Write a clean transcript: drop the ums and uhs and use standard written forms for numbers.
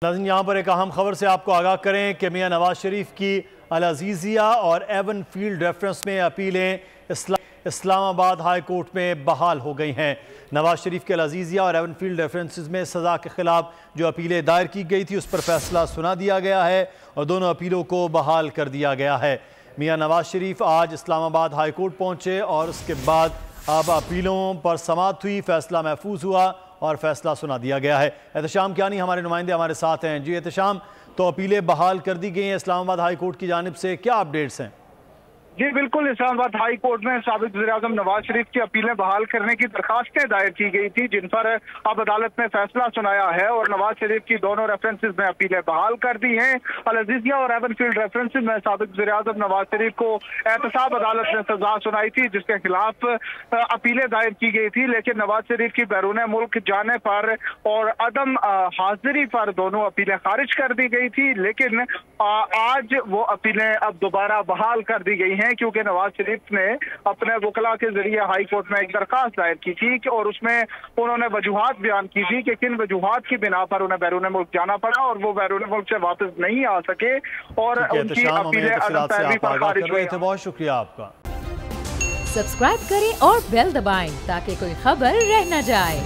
ناظرین یہاں پر ایک اہم خبر سے آپ کو آگاہ کریں کہ میاں نواز شریف کی العزیزیہ اور ایون فیلڈ ریفرنس میں اپیلیں اسلام آباد ہائی کورٹ میں بحال ہو گئی ہیں۔ نواز شریف کے العزیزیہ اور ایون فیلڈ ریفرنسز میں سزا کے خلاف جو اپیلیں دائر کی گئی تھی اس پر فیصلہ سنا دیا گیا ہے اور دونوں اپیلوں کو بحال کر دیا گیا ہے۔ میاں نواز شریف آج اسلام آباد ہائی کورٹ پہنچے اور اس کے بعد اب اپیلوں پر سماعت ہوئی، فیصلہ محفوظ ہوا اور فیصلہ سنا دیا گیا ہے۔ احتشام کیانی ہمارے نمائندے ہمارے ساتھ ہیں۔ جی احتشام، تو اپیلیں بحال کر دی گئی ہیں اسلام آباد ہائی کورٹ کی جانب سے، کیا اپڈیٹس ہیں؟ جی بالکل، اسلام آباد ہائی کورٹ میں سابق وزیر اعظم نواز شریف کی اپیلیں بحال کرنے کی درخواستیں دائر کی گئی تھی، جن پر اب عدالت نے فیصلہ سنایا ہے اور نواز شریف کی دونوں ریفرنسز میں اپیلیں بحال کر دی ہیں۔ العزیزیہ اور ایون فیلڈ ریفرنسز میں سابق وزیر اعظم نواز شریف کو احتساب عدالت نے سزا سنائی تھی، جس کے خلاف اپیلیں دائر کی گئی تھی، لیکن نواز شریف کی بیرون ملک جانے پر اور عدم حاضری پر دونوں اپیلیں خارج کر دی گئی تھی، لیکن آج وہ اپیلیں اب دوبارہ بحال کر دی گئی ہیں کیونکہ نواز شریف نے اپنے وکلاء کے ذریعے ہائی کورٹ میں ایک درخواست دائر کی تھی اور اس میں انہوں نے وجوہات بیان کی تھی کہ کن وجوہات کی بنا پر انہیں بیرون ملک جانا پڑا اور وہ بیرون ملک سے واپس نہیں آ سکے اور ان کی اپیلیں عدم پیروی پر خارج ہوئی۔ بہت شکریہ آپ کا۔ سبسکرائب کریں اور بیل دبائیں تاکہ کوئی خبر رہ نہ جائے۔